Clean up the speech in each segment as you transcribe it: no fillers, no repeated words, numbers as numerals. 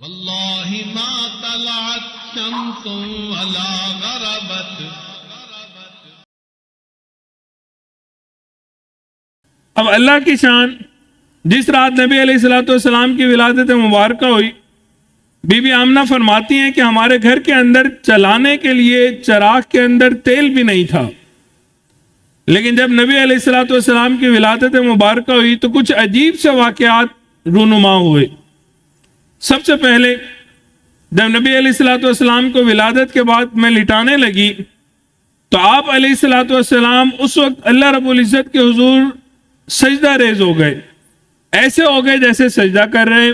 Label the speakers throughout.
Speaker 1: واللہ ما طلعت شمس ولا غربت.
Speaker 2: اب اللہ کی شان، جس رات نبی علیہ الصلوۃ والسلام کی ولادت مبارکہ ہوئی، بی بی آمنہ فرماتی ہیں کہ ہمارے گھر کے اندر چلانے کے لیے چراغ کے اندر تیل بھی نہیں تھا، لیکن جب نبی علیہ الصلوۃ والسلام کی ولادت مبارکہ ہوئی تو کچھ عجیب سے واقعات رونما ہوئے. سب سے پہلے جب نبی علیہ الصلوۃ والسلام کو ولادت کے بعد میں لٹانے لگی تو آپ علیہ الصلوۃ والسلام اس وقت اللہ رب العزت کے حضور سجدہ ریز ہو گئے، ایسے ہو گئے جیسے سجدہ کر رہے ہیں.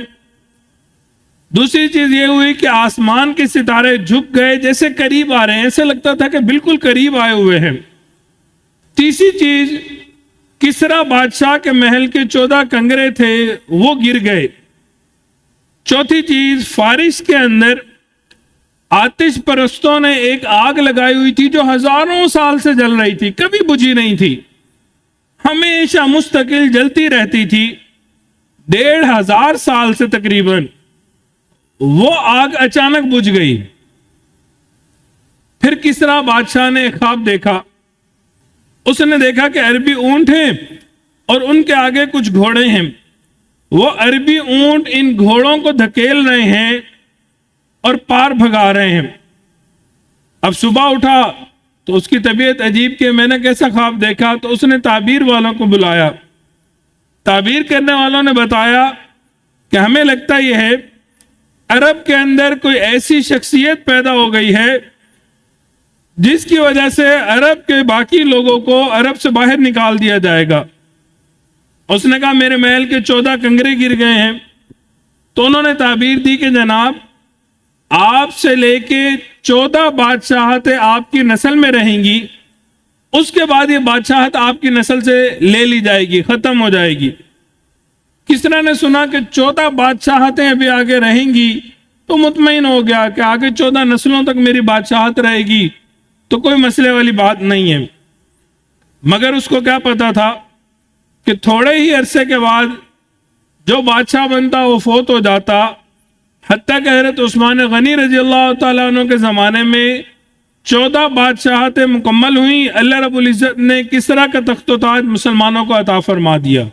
Speaker 2: دوسری چیز یہ ہوئی کہ آسمان کے ستارے جھک گئے جیسے قریب آ رہے ہیں، ایسے لگتا تھا کہ بالکل قریب آئے ہوئے ہیں. تیسری چیز، کسریٰ بادشاہ کے محل کے 14 کنگرے تھے وہ گر گئے. چوتھی چیز، فارس کے اندر آتش پرستوں نے ایک آگ لگائی ہوئی تھی جو ہزاروں سال سے جل رہی تھی، کبھی بجھی نہیں تھی، ہمیشہ مستقل جلتی رہتی تھی. 1500 سال سے تقریباً وہ آگ اچانک بجھ گئی. پھر کسریٰ بادشاہ نے ایک خواب دیکھا. اس نے دیکھا کہ عربی اونٹ ہیں اور ان کے آگے کچھ گھوڑے ہیں. وہ عربی اونٹ ان گھوڑوں کو دھکیل رہے ہیں اور پار بھگا رہے ہیں. اب صبح اٹھا تو اس کی طبیعت عجیب کہ میں نے کیسا خواب دیکھا. تو اس نے تعبیر والوں کو بلایا. تعبیر کرنے والوں نے بتایا کہ ہمیں لگتا یہ ہے عرب کے اندر کوئی ایسی شخصیت پیدا ہو گئی ہے جس کی وجہ سے عرب کے باقی لوگوں کو عرب سے باہر نکال دیا جائے گا. اس نے کہا میرے محل کے 14 کنگرے گر گئے ہیں. تو انہوں نے تعبیر دی کہ جناب آپ سے لے کے 14 بادشاہتیں آپ کی نسل میں رہیں گی، اس کے بعد یہ بادشاہت آپ کی نسل سے لے لی جائے گی، ختم ہو جائے گی. کسریٰ نے سنا کہ 14 بادشاہتیں ابھی آگے رہیں گی تو مطمئن ہو گیا کہ آگے 14 نسلوں تک میری بادشاہت رہے گی تو کوئی مسئلے والی بات نہیں ہے. مگر اس کو کیا پتا تھا کہ تھوڑے ہی عرصے کے بعد جو بادشاہ بنتا وہ فوت ہو جاتا. حتیٰ کہ حضرت عثمان غنی رضی اللہ تعالیٰ عنہ کے زمانے میں 14 بادشاہتیں مکمل ہوئیں. اللہ رب العزت نے کسریٰ کا تخت و تاج مسلمانوں کو عطا فرما دیا.